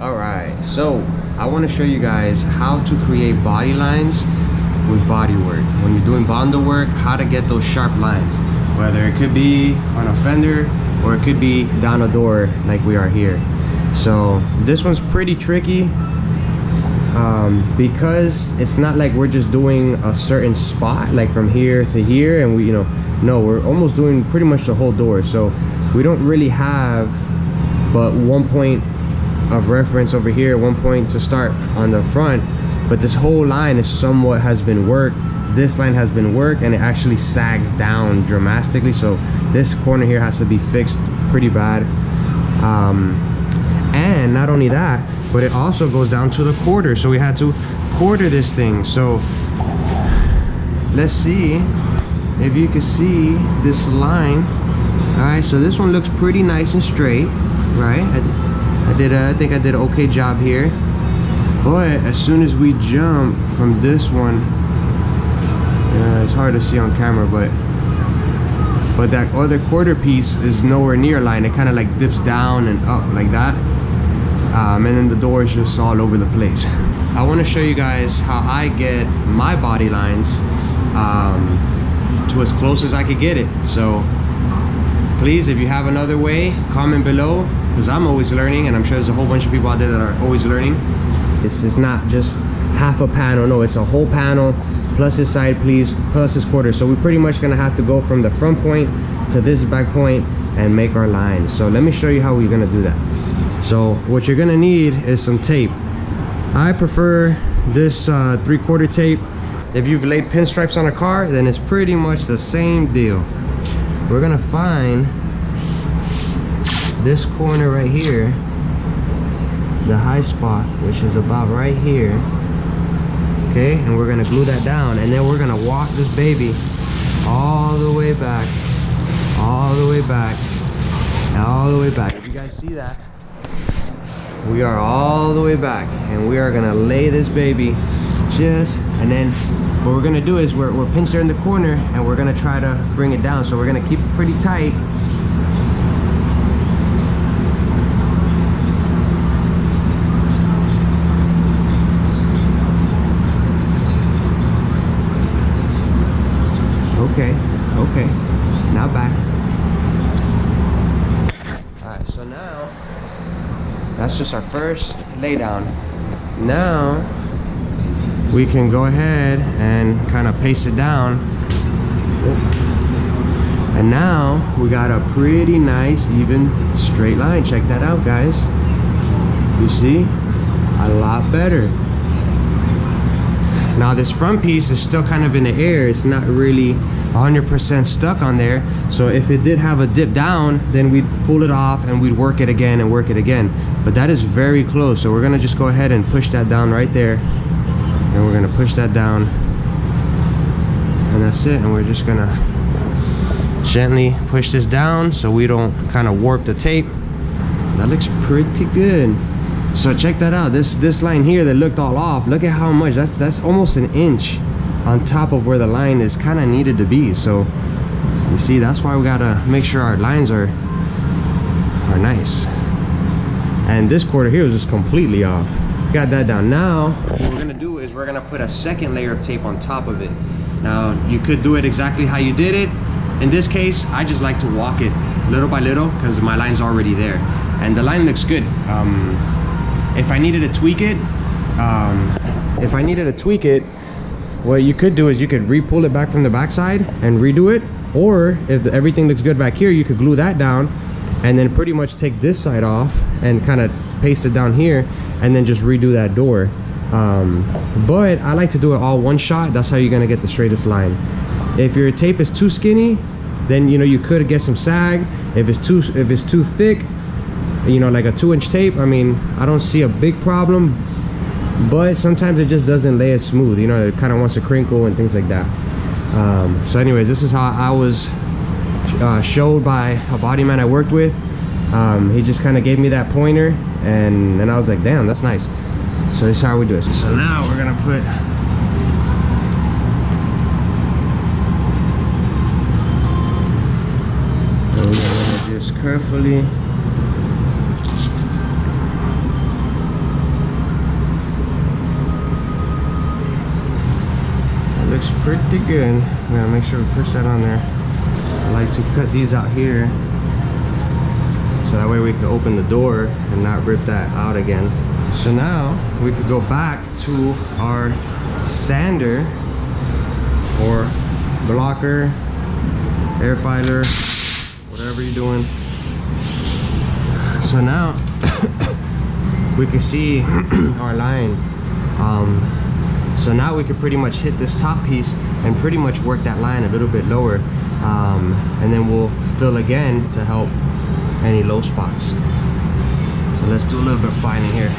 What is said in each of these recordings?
All right, so I want to show you guys how to create body lines with body work. When you're doing Bondo work, how to get those sharp lines, whether it could be on a fender or it could be down a door like we are here. So this one's pretty tricky because it's not like we're just doing a certain spot like from here to here, and we, no, we're almost doing pretty much the whole door. So we don't really have but one point of reference over here, one point to start on the front, but this whole line is somewhat has been worked. This line has been worked and it actually sags down dramatically, so this corner here has to be fixed pretty bad. And not only that, but it also goes down to the quarter, so we had to quarter this thing. So let's see if you can see this line. All right, so this one looks pretty nice and straight, right? I think I did an okay job here, but as soon as we jump from this one, it's hard to see on camera, but that other quarter piece is nowhere near line. It kind of like dips down and up like that, and then the door is just all over the place. I want to show you guys how I get my body lines to as close as I could get it. So please, if you have another way, comment below, because I'm always learning, and I'm sure there's a whole bunch of people out there that are always learning. It's not just half a panel, no, it's a whole panel plus this side piece plus this quarter. So we're pretty much gonna have to go from the front point to this back point and make our lines. So let me show you how we're gonna do that. So what you're gonna need is some tape. I prefer this 3/4 tape. If you've laid pinstripes on a car, then it's pretty much the same deal. We're gonna find this corner right here, the high spot, which is about right here, okay, and we're gonna glue that down, and then we're gonna walk this baby all the way back, all the way back, all the way back. If you guys see that, we are all the way back, and we are gonna lay this baby and then what we're gonna do is we're pinched there in the corner, and we're gonna try to bring it down. So we're gonna keep it pretty tight. Okay, now back. All right, so now that's just our first lay down. Now we can go ahead and kind of paste it down, and now we got a pretty nice even straight line. Check that out, guys. You see, a lot better. Now this front piece is still kind of in the air. It's not really 100% stuck on there, so if it did have a dip down, then we'd pull it off and we'd work it again and work it again. But that is very close, so we're gonna just go ahead and push that down right there, and we're gonna push that down, and that's it. And we're just gonna gently push this down so we don't kind of warp the tape. That looks pretty good. So check that out, this line here that looked all off, look at how much, that's almost an inch on top of where the line is kind of needed to be. So you see, that's why we gotta make sure our lines are nice. And this quarter here was just completely off. Got that down. Now what we're gonna do is we're gonna put a second layer of tape on top of it. Now you could do it exactly how you did it. In this case, I just like to walk it little by little because my line's already there, and the line looks good. If I needed to tweak it, what you could do is you could re-pull it back from the backside and redo it, or if everything looks good back here, you could glue that down and then pretty much take this side off and kind of paste it down here and then just redo that door. But I like to do it all one shot. That's how you're gonna get the straightest line. If your tape is too skinny, then you could get some sag. If it's too thick, like a 2-inch tape, I mean, I don't see a big problem, but sometimes it just doesn't lay as smooth. It kind of wants to crinkle and things like that. So anyways, this is how I was showed by a body man I worked with. He just kind of gave me that pointer, and I was like, damn, that's nice. So this is how we do it. So now we're gonna put just carefully pretty good. I'm gonna make sure we push that on there. I like to cut these out here, so that way we can open the door and not rip that out again. So now we could go back to our sander or blocker, air filer, whatever you're doing. So now we can see our line. So now we can pretty much hit this top piece and pretty much work that line a little bit lower, and then we'll fill again to help any low spots. So let's do a little bit of filing here.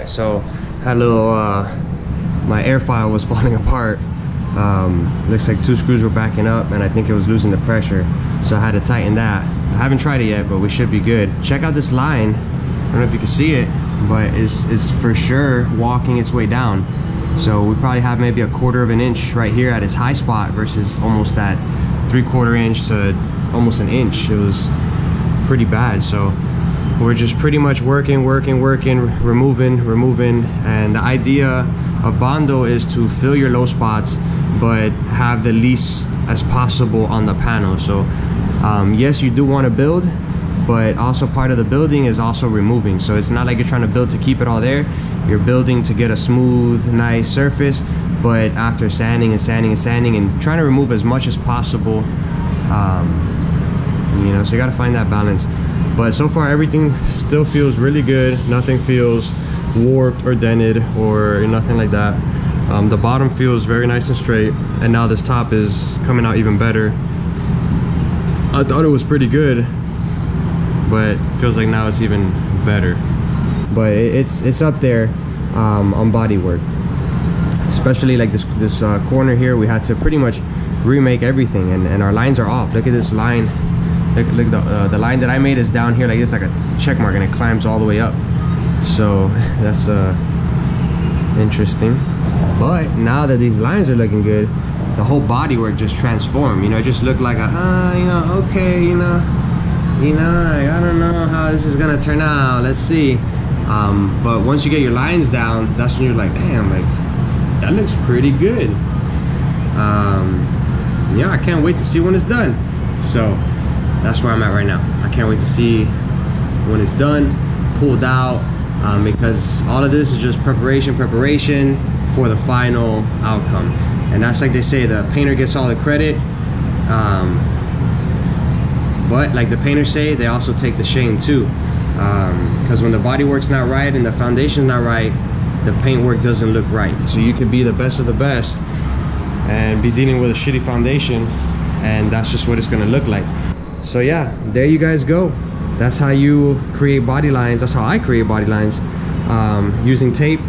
So had a little my air file was falling apart. Looks like 2 screws were backing up and I think it was losing the pressure, so I had to tighten that. I haven't tried it yet, but we should be good. Check out this line. I don't know if you can see it, but it's for sure walking its way down. So we probably have maybe 1/4 of an inch right here at its high spot versus almost that 3/4 inch to almost an inch. It was pretty bad. So we're just pretty much working, removing, and the idea of Bondo is to fill your low spots but have the least as possible on the panel. So yes, you do want to build, but also part of the building is also removing. So it's not like you're trying to build to keep it all there. You're building to get a smooth, nice surface, but after sanding and trying to remove as much as possible, you know, so you got to find that balance. But so far everything still feels really good. Nothing feels warped or dented or nothing like that. The bottom feels very nice and straight, and now this top is coming out even better. I thought it was pretty good, but it feels like now it's even better. But it's up there on body work, especially like this corner here. We had to pretty much remake everything, and our lines are off. Look at this line. Look, the line that I made is down here like this, like a check mark, and it climbs all the way up. So that's interesting. But now that these lines are looking good, the whole body work just transformed. You know, it just looked like a you know, okay, you know, I don't know how this is gonna turn out. Let's see. But once you get your lines down, that's when you're like, damn, like that looks pretty good. Yeah, I can't wait to see when it's done. So that's where I'm at right now. I can't wait to see when it's done, pulled out, because all of this is just preparation for the final outcome. And that's like they say, the painter gets all the credit, but like the painters say, they also take the shame too, because when the body work's not right and the foundation's not right, the paint work doesn't look right. So you could be the best of the best and be dealing with a shitty foundation, and that's just what it's gonna look like. So yeah, there you guys go. That's how you create body lines. That's how I create body lines, using tape,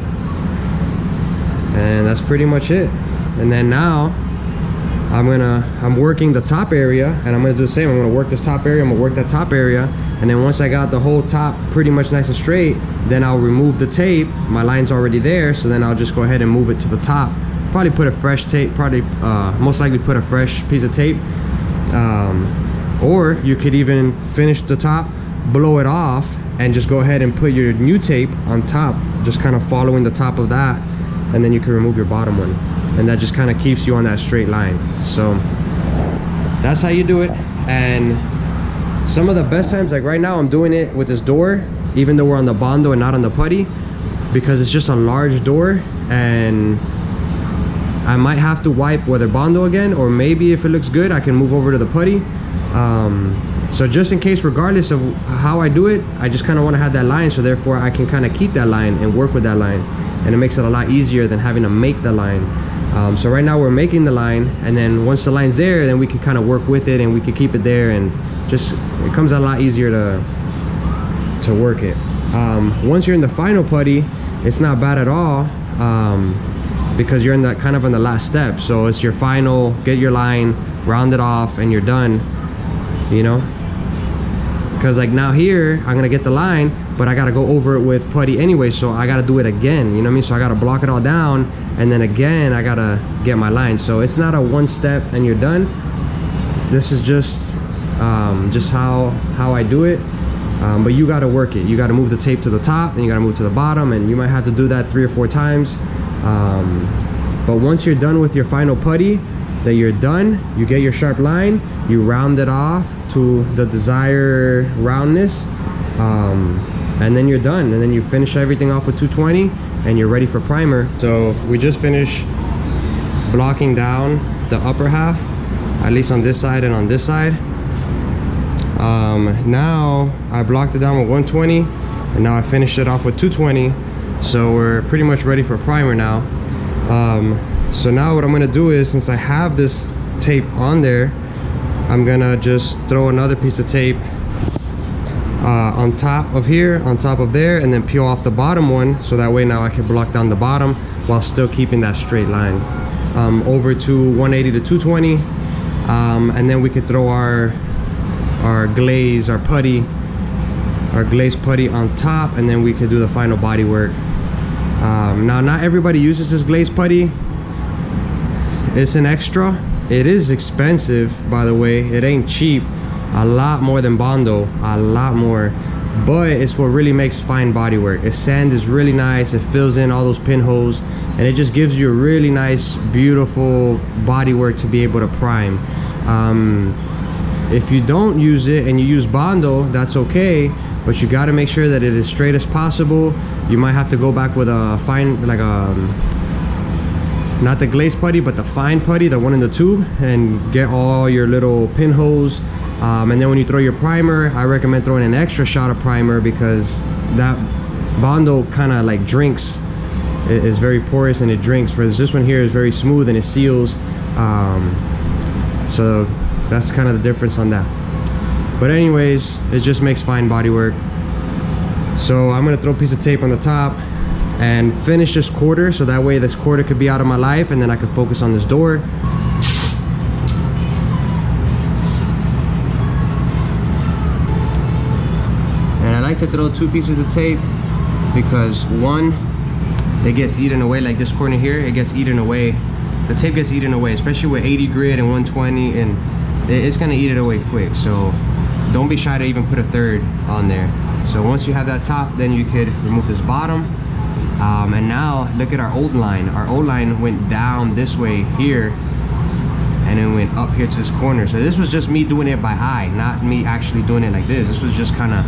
and that's pretty much it. And then now I'm working the top area, and I'm gonna do the same. I'm gonna work this top area, I'm gonna work that top area, and then once I got the whole top pretty much nice and straight, then I'll remove the tape. My line's already there, so then I'll just go ahead and move it to the top. Probably put a fresh tape, most likely put a fresh piece of tape, or you could even finish the top, blow it off, and just go ahead and put your new tape on top, just kind of following the top of that, and then you can remove your bottom one, and that just kind of keeps you on that straight line. So that's how you do it. And some of the best times, like right now I'm doing it with this door, even though we're on the Bondo and not on the putty, because it's just a large door. and I might have to wipe whether Bondo again, or maybe if it looks good I can move over to the putty. So just in case, regardless of how I do it, I just kind of want to have that line, so therefore I can kind of keep that line and work with that line, and it makes it a lot easier than having to make the line. So right now we're making the line, and then once the line's there, then we can kind of work with it and we can keep it there, and just it comes a lot easier to work it. Once you're in the final putty, it's not bad at all, because you're in that kind of in the last step. So it's your final, get your line, round it off, and you're done, you know. Because like now here I'm gonna get the line, but I gotta go over it with putty anyway, so I gotta do it again, you know what I mean? So I gotta block it all down, and then again I gotta get my line. So it's not a one step and you're done. This is just how I do it. But you got to work it. You got to move the tape to the top, and you got to move to the bottom, and you might have to do that 3 or 4 times. But once you're done with your final putty, that you're done, you get your sharp line, you round it off to the desired roundness, and then you're done, and then you finish everything off with 220 and you're ready for primer. So we just finished blocking down the upper half, at least on this side and on this side. Now I blocked it down with 120, and now I finished it off with 220, so we're pretty much ready for primer now. So now what I'm gonna do is, since I have this tape on there, I'm gonna just throw another piece of tape on top of here, on top of there, and then peel off the bottom one, so that way now I can block down the bottom while still keeping that straight line. Over to 180 to 220, and then we could throw our glaze, our glazed putty on top, and then we could do the final body work. Now not everybody uses this glazed putty. It's an extra. It is expensive, by the way. It ain't cheap. A lot more than Bondo, a lot more, but it's what really makes fine body work. Its sand is really nice. It fills in all those pinholes, and it just gives you a really nice, beautiful body work to be able to prime. If you don't use it and you use Bondo, that's okay, but you got to make sure that it is straight as possible. You might have to go back with a fine, like a not the glaze putty, but the fine putty, the one in the tube, and get all your little pinholes. And then when you throw your primer, I recommend throwing an extra shot of primer, because that Bondo kind of like drinks. It is very porous and it drinks, whereas this one here is very smooth and it seals. So that's kind of the difference on that. But anyways, it just makes fine body work. So I'm gonna throw a piece of tape on the top and finish this quarter, so that way this quarter could be out of my life, and then I can focus on this door. And I like to throw 2 pieces of tape, because one, it gets eaten away, like this corner here, it gets eaten away. The tape gets eaten away, especially with 80 grit and 120, and it's gonna eat it away quick. So don't be shy to even put a third on there. So once you have that top, then you could remove this bottom. And now look at our old line. Our old line went down this way here, and then went up here to this corner. So this was just me doing it by eye, not me actually doing it like this. This was just kind of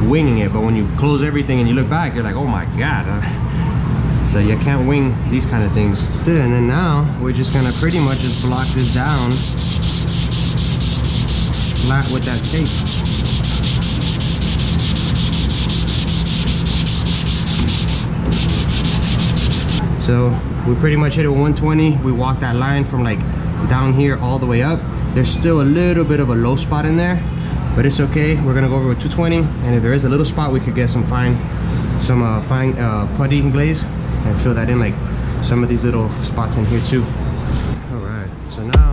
winging it. But when you close everything and you look back, you're like, oh my God. So you can't wing these kind of things. And then now we're just gonna pretty much just block this down flat with that tape. So we pretty much hit it with 120. We walked that line from like down here all the way up. There's still a little bit of a low spot in there, but it's okay. We're gonna go over with 220, and if there is a little spot, we could get some fine putty glaze and fill that in, like some of these little spots in here too. All right, so now